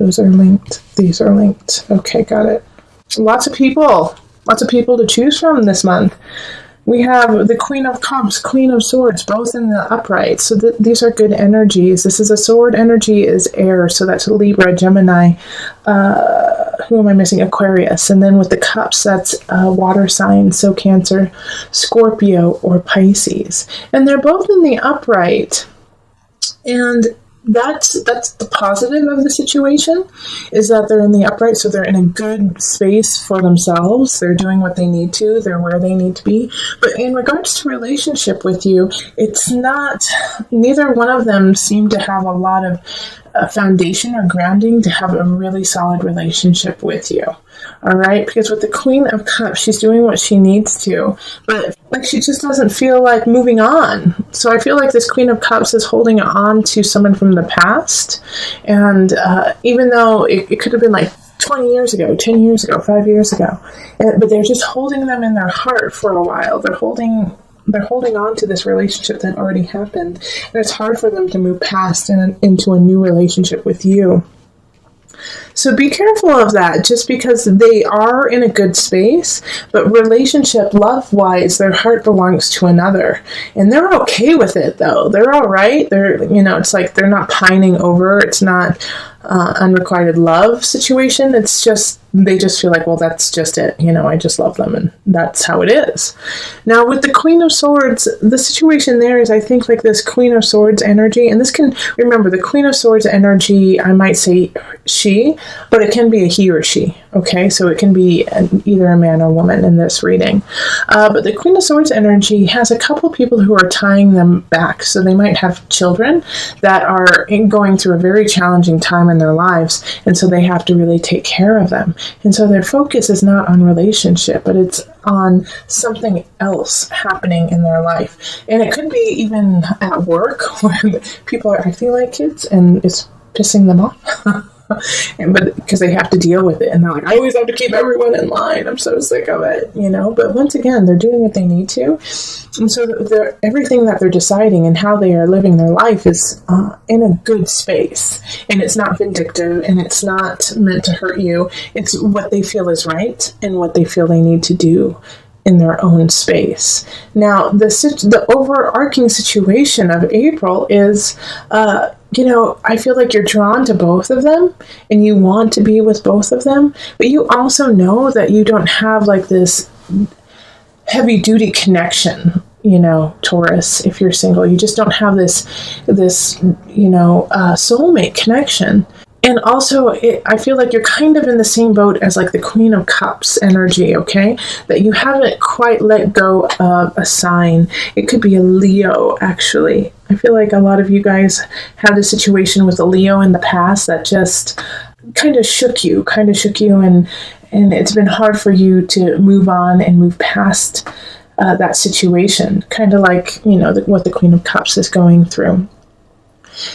Those are linked. These are linked. Okay, got it. Lots of people to choose from this month. We have the Queen of Cups, Queen of Swords, both in the upright. So these are good energies. This is a sword energy is air. So that's Libra, Gemini, who am I missing? Aquarius. And then with the cups, that's water signs. So Cancer, Scorpio, or Pisces. And they're both in the upright. And that's the positive of the situation, is that they're in the upright, so they're in a good space for themselves. They're doing what they need to. They're where they need to be. But in regards to relationship with you, it's not, neither one of them seem to have a lot of foundation or grounding to have a really solid relationship with you. All right, because with the Queen of Cups, she's doing what she needs to, but like she just doesn't feel like moving on. So I feel like this Queen of Cups is holding on to someone from the past, and even though it could have been like 20 years ago, 10 years ago, 5 years ago, but they're just holding them in their heart for a while. They're holding on to this relationship that already happened, and it's hard for them to move past and into a new relationship with you. So be careful of that, just because they are in a good space, but relationship, love-wise, their heart belongs to another. And they're okay with it, though. They're all right. They're, it's like they're not pining over. It's not unrequited love situation. It's just, they just feel like, well, that's just it. I just love them, and that's how it is. Now, with the Queen of Swords, the situation there is, I think, like this Queen of Swords energy, and this can, remember, the Queen of Swords energy, I might say she, but it can be a he or she, okay? So it can be either a man or woman in this reading. But the Queen of Swords energy has a couple people who are tying them back. So they might have children that are going through a very challenging time in their lives, and so they have to really take care of them. And so their focus is not on relationship, but it's on something else happening in their life. And it could be even at work, where people are acting like kids and it's pissing them off. But because they have to deal with it, and they're like, I always have to keep everyone in line. I'm so sick of it, But once again, they're doing what they need to, and so everything that they're deciding and how they are living their life is in a good space, and it's not vindictive, and it's not meant to hurt you. It's what they feel is right and what they feel they need to do in their own space. Now, the overarching situation of April is, I feel like you're drawn to both of them and you want to be with both of them, but you also know that you don't have like this heavy duty connection. Taurus, if you're single, you just don't have this soulmate connection. And also, I feel like you're kind of in the same boat as like the Queen of Cups energy, okay? That you haven't quite let go of a sign. It could be a Leo, actually. I feel like a lot of you guys had a situation with a Leo in the past that just kind of shook you, and it's been hard for you to move on and move past that situation, kind of like, what the Queen of Cups is going through.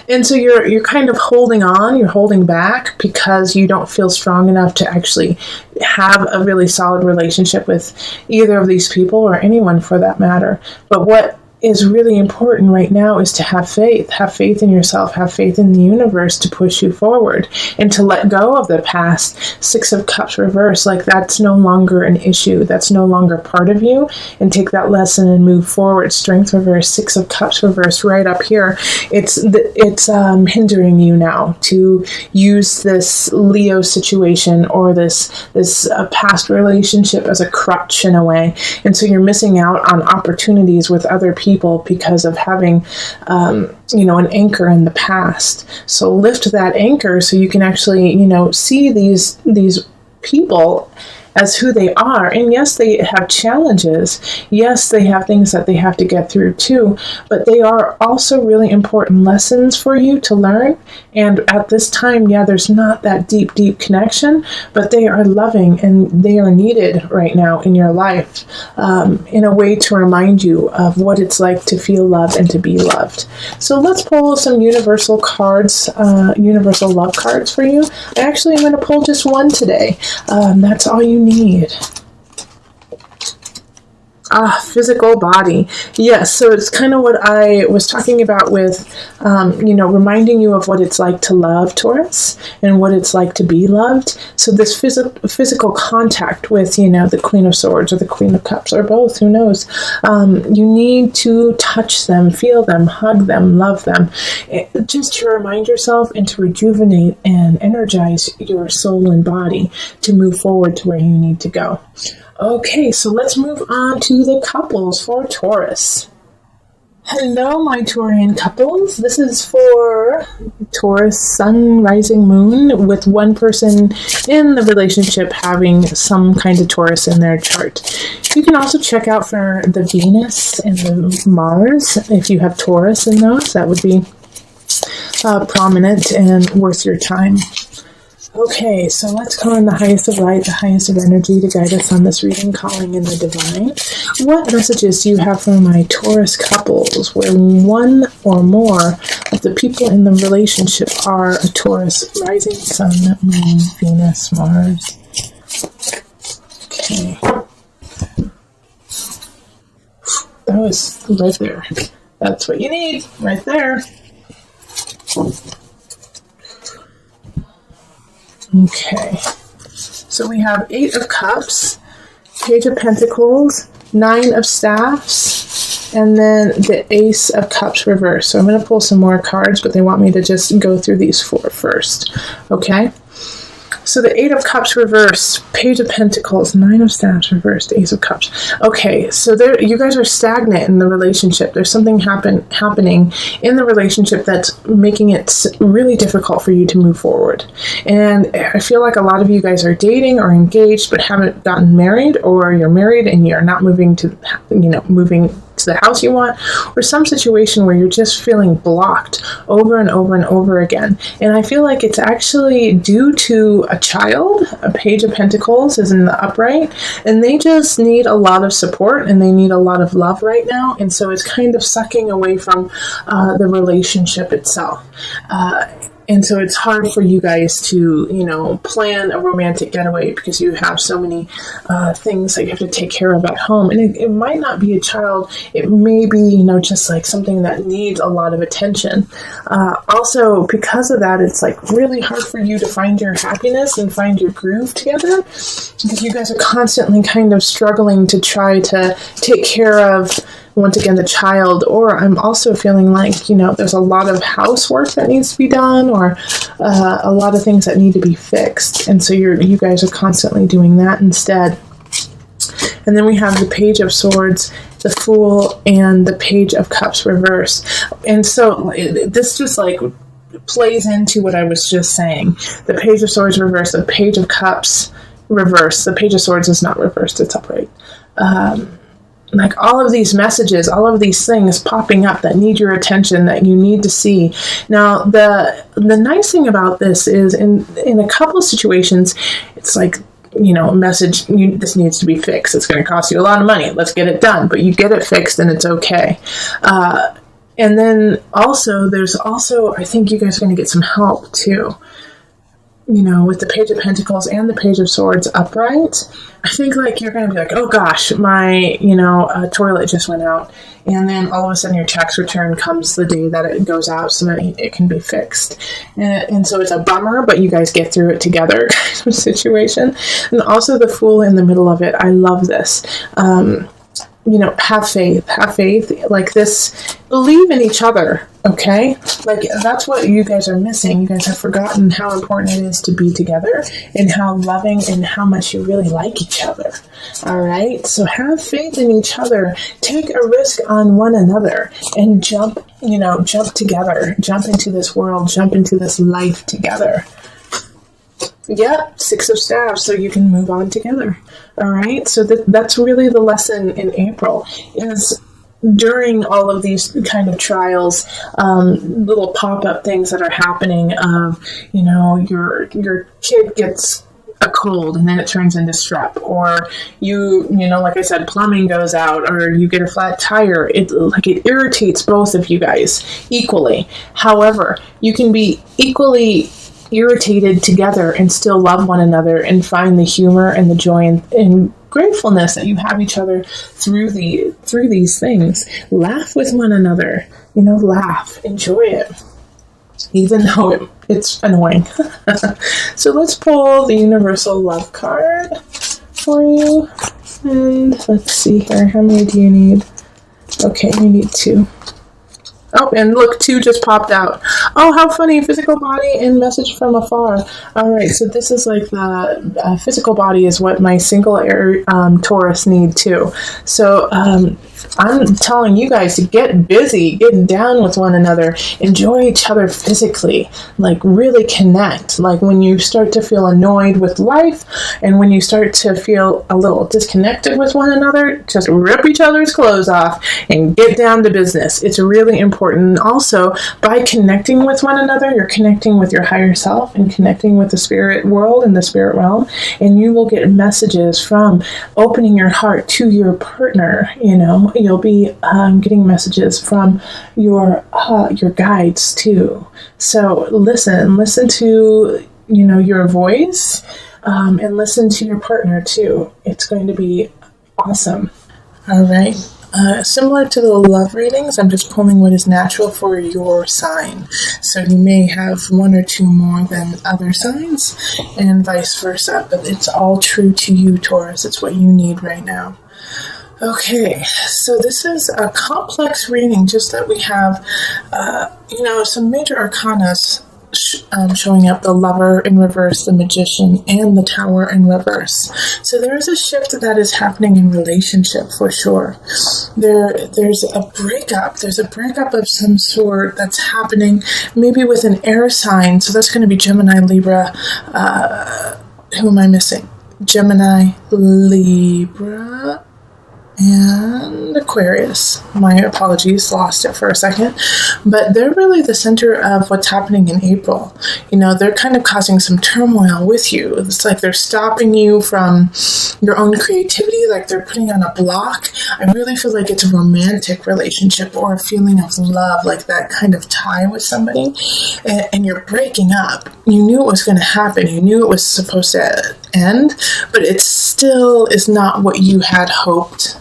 And so you're kind of holding on, you're holding back because you don't feel strong enough to actually have a really solid relationship with either of these people, or anyone for that matter. But what is really important right now is to have faith in yourself, have faith in the universe to push you forward, and to let go of the past. Six of Cups reverse, like that's no longer an issue, that's no longer part of you, and take that lesson and move forward. Strength reverse, Six of Cups reverse right up here. It's hindering you now to use this Leo situation or this past relationship as a crutch in a way, and so you're missing out on opportunities with other people because of having an anchor in the past. So lift that anchor so you can actually see these people as who they are. And yes, they have challenges. Yes, they have things that they have to get through too, but they are also really important lessons for you to learn. And at this time, yeah, there's not that deep connection, but they are loving and they are needed right now in your life, in a way to remind you of what it's like to feel loved and to be loved. So let's pull some universal cards, universal love cards for you. Actually, I'm going to pull just one today. That's all you need. Physical body. Yes, so it's kind of what I was talking about with, reminding you of what it's like to love, Taurus, and what it's like to be loved. So this physical contact with, the Queen of Swords or the Queen of Cups or both, who knows? You need to touch them, feel them, hug them, love them, just to remind yourself and to rejuvenate and energize your soul and body to move forward to where you need to go. Okay, so let's move on to the couples for Taurus. Hello, my Taurian couples. This is for Taurus Sun, Rising, Moon, with one person in the relationship having some kind of Taurus in their chart. You can also check out for the Venus and the Mars. If you have Taurus in those, that would be prominent and worth your time. Okay, so let's call in the highest of light, the highest of energy to guide us on this reading, calling in the divine. What messages do you have for my Taurus couples where one or more of the people in the relationship are a Taurus, rising, sun, moon, Venus, Mars? Okay. That was right there. That's what you need, right there. Okay, so we have 8 of Cups, Page of Pentacles, 9 of Staffs, and then the Ace of Cups reversed. So I'm going to pull some more cards, but they want me to just go through these 4 first. Okay, so the 8 of Cups reversed, Page of Pentacles, 9 of Staffs reversed, Ace of Cups. Okay, so you guys are stagnant in the relationship. There's something happening in the relationship that's making it really difficult for you to move forward. And I feel like a lot of you guys are dating or engaged but haven't gotten married, or you're married and you're not moving to the house you want, or some situation where you're just feeling blocked over and over and over again. And I feel like it's actually due to a child. A Page of Pentacles is in the upright, and they just need a lot of support and they need a lot of love right now. And so it's kind of sucking away from the relationship itself. And so it's hard for you guys to, plan a romantic getaway because you have so many things that you have to take care of at home. And it might not be a child. It may be, just like something that needs a lot of attention. Also, because of that, it's like really hard for you to find your happiness and find your groove together, because you guys are constantly kind of struggling to try to take care of, once again, the child. Or I'm also feeling like, there's a lot of housework that needs to be done, or a lot of things that need to be fixed. And so you guys are constantly doing that instead. And then we have the Page of Swords, the Fool, and the Page of Cups reverse. And so this just like plays into what I was just saying. The Page of Swords reverse, the Page of Cups reverse. The Page of Swords is not reversed, it's upright. Like all of these messages, all of these things popping up that need your attention, that you need to see. Now, the nice thing about this is in a couple of situations, it's like, a message, this needs to be fixed. It's going to cost you a lot of money. Let's get it done. But you get it fixed and it's okay. And then there's I think you guys are going to get some help too. With the Page of Pentacles and the Page of Swords upright, I think like you're going to be like, oh gosh, my, toilet just went out. And then all of a sudden your tax return comes the day that it goes out so that it can be fixed. And so it's a bummer, but you guys get through it together kind of situation. And also the Fool in the middle of it. I love this. Have faith like this, believe in each other. Okay. Like that's what you guys are missing. You guys have forgotten how important it is to be together and how loving and how much you really like each other. All right. So have faith in each other, take a risk on one another, and jump together, jump into this world, jump into this life together. Yep, 6 of Staffs, so you can move on together. All right, so that's really the lesson in April, is during all of these kind of trials, little pop-up things that are happening of, your kid gets a cold and then it turns into strep, or like I said, plumbing goes out, or you get a flat tire. It irritates both of you guys equally. However, you can be equally irritated together and still love one another and find the humor and the joy and gratefulness that you have each other through these things. Laugh with one another. Laugh. Enjoy it. Even though it's annoying. So let's pull the universal love card for you. And let's see here. How many do you need? Okay, you need 2. Oh, and look, 2 just popped out. Oh, how funny. Physical body and message from afar. All right, so this is like the physical body is what my single Taurus need too. So I'm telling you guys to get busy, get down with one another, enjoy each other physically, like really connect. Like when you start to feel annoyed with life and when you start to feel a little disconnected with one another, just rip each other's clothes off and get down to business. It's really important. Also, by connecting with one another, you're connecting with your higher self and connecting with the spirit world and the spirit realm, and you will get messages from opening your heart to your partner. You'll be getting messages from your guides too. So listen to your voice, and listen to your partner too. It's going to be awesome. All right. Similar to the love readings, I'm just pulling what is natural for your sign. So you may have 1 or 2 more than other signs, and vice versa. But it's all true to you, Taurus. It's what you need right now. Okay, so this is a complex reading, just that we have, some major arcana showing up: the Lover in reverse, the Magician, and the Tower in reverse. So there is a shift that is happening in relationship for sure. There's a breakup. There's a breakup of some sort that's happening, maybe with an air sign. So that's going to be Gemini, Libra. Who am I missing? Gemini, Libra, and Aquarius. My apologies, lost it for a second. But they're really the center of what's happening in April. They're kind of causing some turmoil with you. It's like they're stopping you from your own creativity, like they're putting on a block. I really feel like it's a romantic relationship or a feeling of love, like that kind of tie with somebody, and you're breaking up. You knew it was going to happen. You knew it was supposed to end, but it still is not what you had hoped.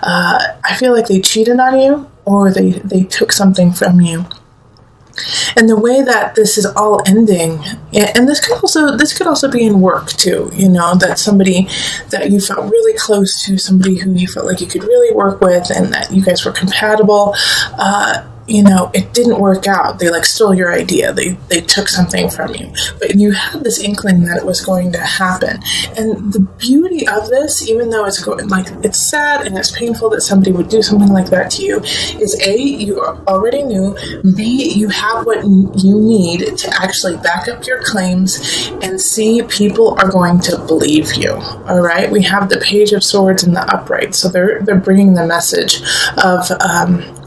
I feel like they cheated on you, or they took something from you. And the way that this is all ending, and this could also be in work too, that somebody that you felt really close to, somebody who you felt like you could really work with and that you guys were compatible, it didn't work out. They stole your idea. They took something from you. But you had this inkling that it was going to happen. And the beauty of this, even though it's it's sad and it's painful that somebody would do something like that to you, is A, you already knew. B, you have what you need to actually back up your claims. And C, people are going to believe you. All right? We have the Page of Swords in the upright. So they're bringing the message of,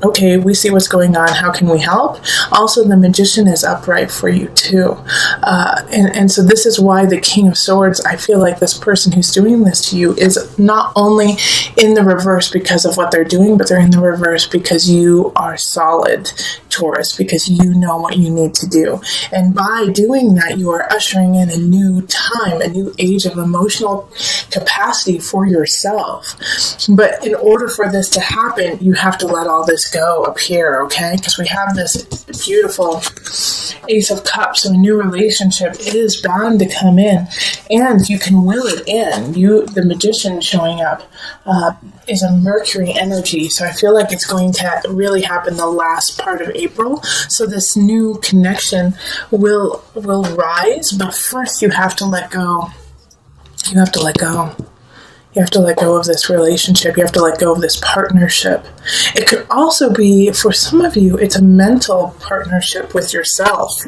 okay, we see what's going on. How can we help? Also, the Magician is upright for you too. And so this is why the King of Swords, I feel like this person who's doing this to you is not only in the reverse because of what they're doing, but they're in the reverse because you are solid, Taurus, because you know what you need to do. And by doing that, you are ushering in a new time, a new age of emotional capacity for yourself. But in order for this to happen, you have to let all this go up here, okay? Because we have this beautiful Ace of Cups, so a new relationship is bound to come in, and you can will it in. The Magician showing up is a Mercury energy, so I feel like it's going to really happen the last part of April. So this new connection will rise, but first you have to let go. You have to let go. You have to let go of this relationship. You have to let go of this partnership. It could also be, for some of you, it's a mental partnership with yourself,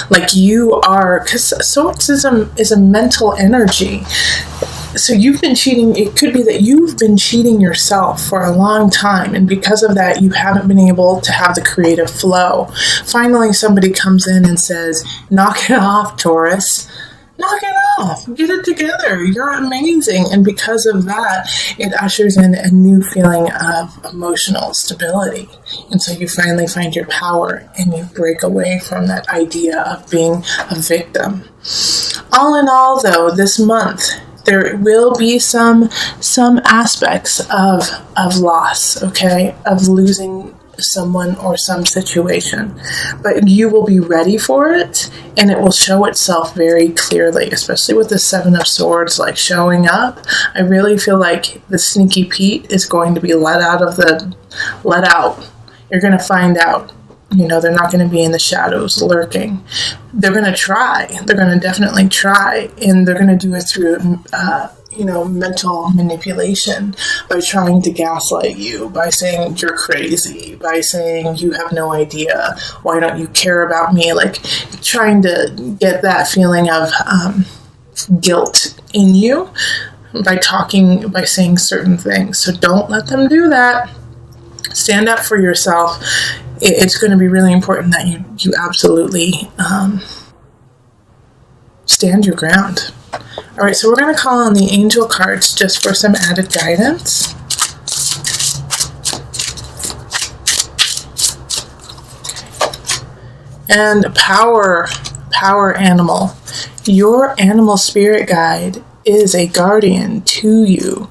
like you are, because Swords is a mental energy. So you've been cheating. It could be that you've been cheating yourself for a long time, and because of that, you haven't been able to have the creative flow. Finally, somebody comes in and says, knock it off, Taurus. Knock it off. Get it together. You're amazing. And because of that, it ushers in a new feeling of emotional stability. And so you finally find your power and you break away from that idea of being a victim. All in all, though, this month, There will be some aspects of loss, okay, of losing someone or some situation, but you will be ready for it, and it will show itself very clearly, especially with the Seven of Swords, like showing up. I really feel like the sneaky Pete is going to be let out. You're going to find out. You know, they're not going to be in the shadows lurking. They're going to try. They're going to definitely try, and they're going to do it through mental manipulation, by trying to gaslight you, by saying you're crazy, by saying you have no idea, why don't you care about me, like trying to get that feeling of guilt in you by saying certain things. So don't let them do that. Stand up for yourself. It's going to be really important that you absolutely stand your ground. All right, so we're going to call on the angel cards just for some added guidance. And power animal. Your animal spirit guide is a guardian to you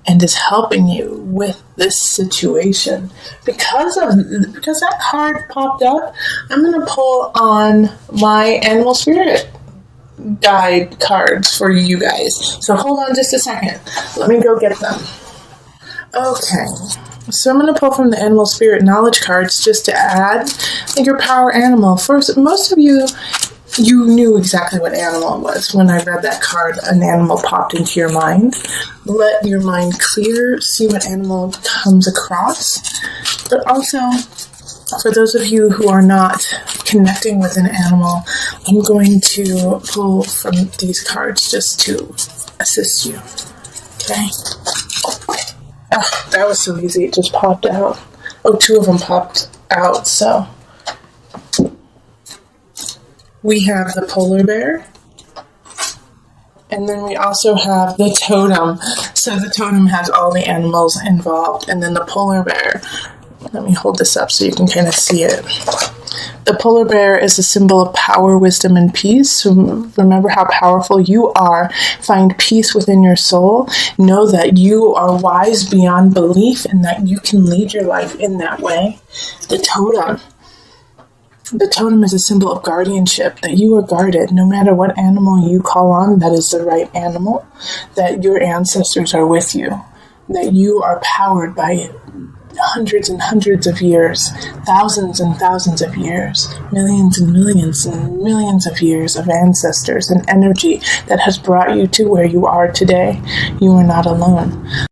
and is helping you with this situation. Because that card popped up, I'm going to pull on my animal spirit guide cards for you guys. So hold on just a second. Let me go get them. Okay. So I'm going to pull from the animal spirit knowledge cards just to add your power animal. First, most of you knew exactly what animal it was. When I read that card, an animal popped into your mind. Let your mind clear, see what animal comes across. But also, for those of you who are not connecting with an animal, I'm going to pull from these cards just to assist you. Okay? Oh, that was so easy. It just popped out. Oh, two of them popped out, so. We have the polar bear. And then we also have the totem. So the totem has all the animals involved. And then the polar bear. Let me hold this up so you can kind of see it. The polar bear is a symbol of power, wisdom, and peace. So remember how powerful you are. Find peace within your soul. Know that you are wise beyond belief and that you can lead your life in that way. The totem. The totem is a symbol of guardianship, that you are guarded. No matter what animal you call on, that is the right animal, that your ancestors are with you, that you are powered by hundreds and hundreds of years, thousands and thousands of years, millions and millions of years of ancestors and energy that has brought you to where you are today. You are not alone.